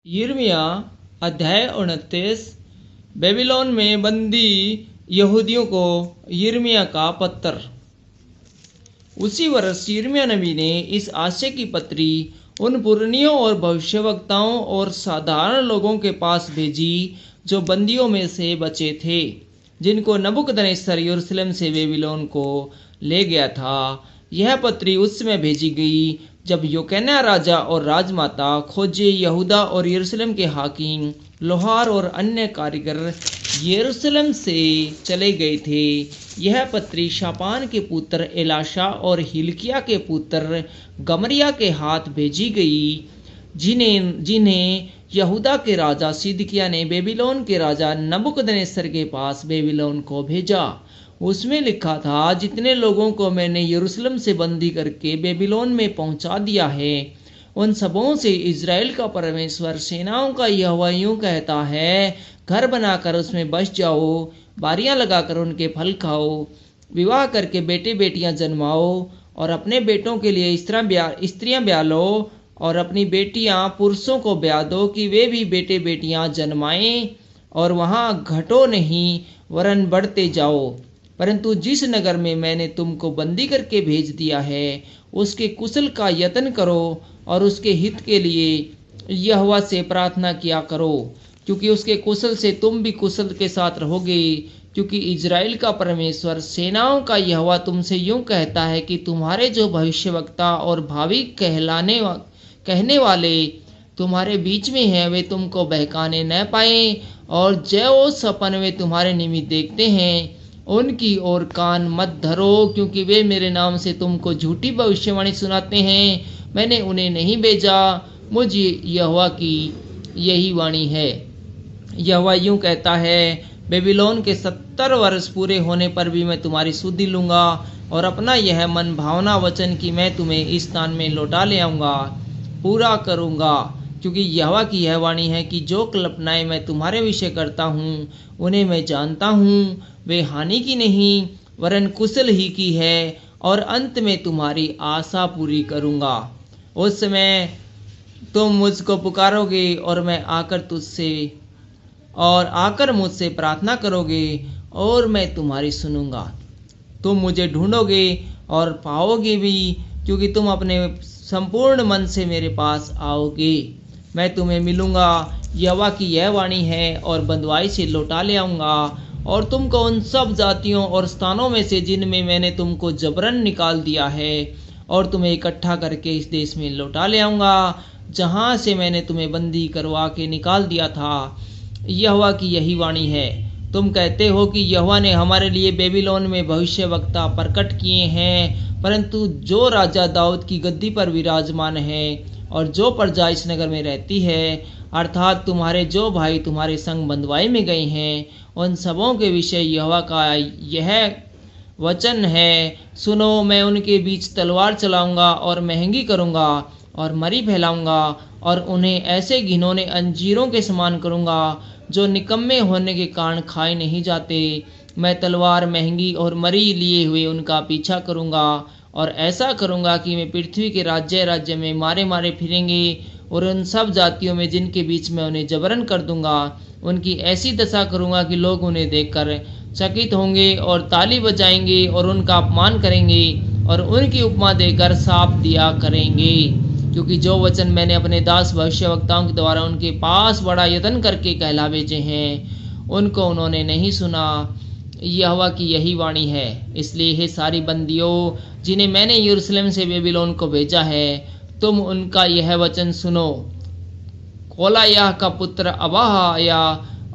यिर्मयाह अध्याय 29। बेबीलोन में बंदी यहूदियों को यिर्मयाह का पत्र। उसी वर्ष यिर्मयाह नबी ने इस आशय की पत्री उन पुरनियों और भविष्यवक्ताओं और साधारण लोगों के पास भेजी जो बंदियों में से बचे थे, जिनको नबूकदनेस्सर यरूशलेम से बेबीलोन को ले गया था। यह पत्री उस समय भेजी गई जब योकन्याह राजा और राजमाता खोजे यहूदा और यरूशलेम के हाकिम, लोहार और अन्य कारीगर यरूशलेम से चले गए थे। यह पत्री शापान के पुत्र एलाशा और हिल्किय्याह के पुत्र गमरिया के हाथ भेजी गई, जिन्हें यहूदा के राजा सिदकिय्याह ने बेबीलोन के राजा नबूकदनेस्सर के पास बेबीलोन को भेजा। उसमें लिखा था, जितने लोगों को मैंने यरूशलेम से बंदी करके बेबीलोन में पहुंचा दिया है, उन सबों से इज़राइल का परमेश्वर सेनाओं का यहोवा यूं कहता है, घर बनाकर उसमें बस जाओ, बारियां लगाकर उनके फल खाओ, विवाह करके बेटे बेटियां जन्माओ और अपने बेटों के लिए स्त्रियां ब्याह लो और अपनी बेटियां पुरुषों को ब्याह दो कि वे भी बेटे बेटियां जन्माएं और वहां घटो नहीं वरन बढ़ते जाओ। परंतु जिस नगर में मैंने तुमको बंदी करके भेज दिया है, उसके कुशल का यत्न करो और उसके हित के लिए यहोवा से प्रार्थना किया करो, क्योंकि उसके कुशल से तुम भी कुशल के साथ रहोगे। क्योंकि इज़राइल का परमेश्वर सेनाओं का यहोवा तुमसे यूं कहता है कि तुम्हारे जो भविष्यवक्ता और भावी कहने वाले तुम्हारे बीच में हैं, वे तुमको बहकाने न पाए, और जो सपन वे तुम्हारे निमित्त देखते हैं उनकी ओर कान मत धरो, क्योंकि वे मेरे नाम से तुमको झूठी भविष्यवाणी सुनाते हैं। मैंने उन्हें नहीं भेजा, मुझ यहोवा की यही वाणी है। यहोवा यूं कहता है, बेबीलोन के 70 वर्ष पूरे होने पर भी मैं तुम्हारी सुधि लूँगा और अपना यह मन भावना वचन कि मैं तुम्हें इस स्थान में लौटा ले आऊँगा पूरा करूँगा। क्योंकि यहोवा की यह वाणी है कि जो कल्पनाएं मैं तुम्हारे विषय करता हूँ उन्हें मैं जानता हूँ, वे हानि की नहीं वरन कुशल ही की है, और अंत में तुम्हारी आशा पूरी करूँगा। उस समय तुम मुझको पुकारोगे और मैं आकर मुझसे प्रार्थना करोगे और मैं तुम्हारी सुनूंगा। तुम मुझे ढूंढोगे और पाओगे भी, क्योंकि तुम अपने संपूर्ण मन से मेरे पास आओगे। मैं तुम्हें मिलूंगा, यहोवा की यह वाणी है, और बंधुआई से लौटा ले आऊँगा और तुमको उन सब जातियों और स्थानों में से जिनमें मैंने तुमको जबरन निकाल दिया है, और तुम्हें इकट्ठा करके इस देश में लौटा ले आऊँगा जहाँ से मैंने तुम्हें बंदी करवा के निकाल दिया था। यहोवा की यही वाणी है। तुम कहते हो कि यहोवा ने हमारे लिए बेबीलोन में भविष्यवक्ता प्रकट किए हैं, परंतु जो राजा दाऊद की गद्दी पर विराजमान है और जो प्रजा इस नगर में रहती है, अर्थात तुम्हारे जो भाई तुम्हारे संग बंधुआई में गए हैं, उन सबों के विषय यहोवा का यह वचन है, सुनो, मैं उनके बीच तलवार चलाऊंगा और महंगी करूंगा और मरी फैलाऊंगा और उन्हें ऐसे घिनौने अंजीरों के समान करूंगा जो निकम्मे होने के कारण खाए नहीं जाते। मैं तलवार, महंगी और मरी लिए हुए उनका पीछा करूंगा और ऐसा करूंगा कि मैं पृथ्वी के राज्य में मारे मारे फिरेंगे, और उन सब जातियों में जिनके बीच में उन्हें जबरन कर दूंगा, उनकी ऐसी दशा करूंगा कि लोग उन्हें देखकर चकित होंगे और ताली बजाएंगे और उनका अपमान करेंगे और उनकी उपमा देकर साप दिया करेंगे। क्योंकि जो वचन मैंने अपने दास भविष्यवक्ताओं के द्वारा उनके पास बड़ा यत्न करके कहला भेजे हैं, उनको उन्होंने नहीं सुना। यहोवा की यही वाणी है। इसलिए हे सारी बंदियों, जिन्हें मैंने यरूशलेम से बेबीलोन को भेजा है, तुम उनका यह वचन सुनो। कोलायाह का पुत्र अबाया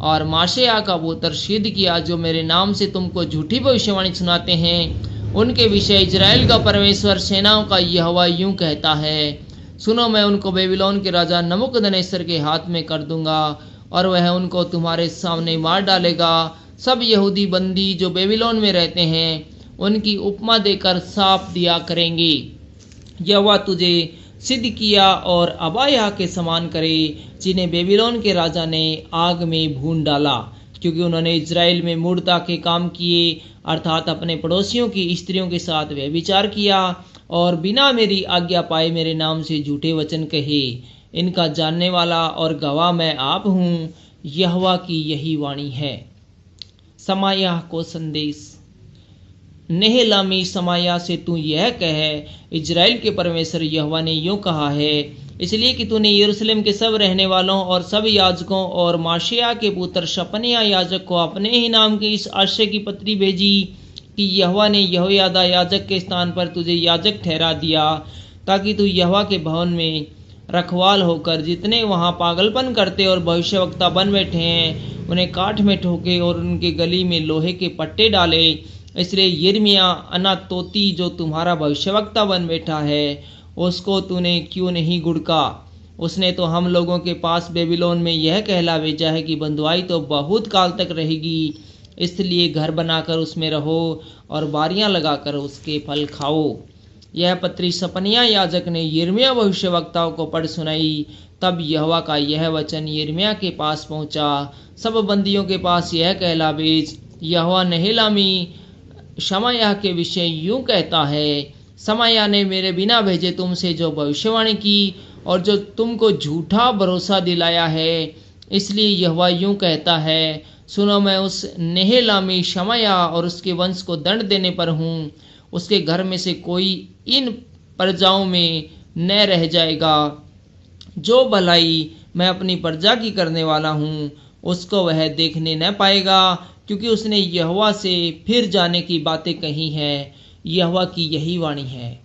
और माशेया का पुत्र सिदकिय्याह, जो मेरे नाम से तुमको झूठी भविष्यवाणी सुनाते हैं, उनके विषय इज़राइल का परमेश्वर सेनाओं का यहोवा यूं कहता है, सुनो, मैं उनको बेबीलोन के राजा नबूकदनेस्सर के हाथ में कर दूंगा और वह उनको तुम्हारे सामने मार डालेगा। सब यहूदी बंदी जो बेबीलोन में रहते हैं उनकी उपमा देकर साप दिया करेंगे। यहोवा तुझे सिदकिय्याह और अबाया के समान करे, जिन्हें बेबीलोन के राजा ने आग में भून डाला, क्योंकि उन्होंने इज़राइल में मूढ़ता के काम किए, अर्थात अपने पड़ोसियों की स्त्रियों के साथ व्यभिचार किया और बिना मेरी आज्ञा पाए मेरे नाम से झूठे वचन कहे। इनका जानने वाला और गवाह मैं आप हूँ, यहोवा की यही वाणी है। समायाह को संदेश। नेहेलामी समाया से तू यह कह, इजराइल के परमेश्वर यहोवा ने यूं कहा है, इसलिए कि तूने यरूशलेम के सब रहने वालों और सब याजकों और माशिया के पुत्र शपनिया याजक को अपने ही नाम की इस आशय की पत्री भेजी कि यहोवा ने यहोयादा याजक के स्थान पर तुझे याजक ठहरा दिया, ताकि तू यहोवा के भवन में रखवाल होकर जितने वहाँ पागलपन करते और भविष्यवक्ता बन बैठे हैं उन्हें काठ में ठोके और उनके गली में लोहे के पट्टे डाले। इसलिए यिर्मयाह अनातोती जो तुम्हारा भविष्यवक्ता बन बैठा है, उसको तूने क्यों नहीं गुड़का? उसने तो हम लोगों के पास बेबीलोन में यह कहला भेजा है कि बंधुआई तो बहुत काल तक रहेगी, इसलिए घर बनाकर उसमें रहो और बारियां लगाकर उसके फल खाओ। यह पत्री सपनिया याजक ने यिर्मयाह भविष्यवक्ता को पढ़ सुनाई। तब यहोवा का यह वचन यिर्मयाह के पास पहुंचा, सब बंदियों के पास यह कहला भेज, यहोवा नेहेलामी शमायाह के विषय यूं कहता है, शमायाह ने मेरे बिना भेजे तुमसे जो भविष्यवाणी की और जो तुमको झूठा भरोसा दिलाया है, इसलिए यहोवा यूं कहता है, सुनो, मैं उस नेहेलामी शमायाह और उसके वंश को दंड देने पर हूँ। उसके घर में से कोई इन प्रजाओं में न रह जाएगा। जो भलाई मैं अपनी प्रजा की करने वाला हूँ उसको वह देखने न पाएगा, क्योंकि उसने यहोवा से फिर जाने की बातें कही हैं। यहोवा की यही वाणी है।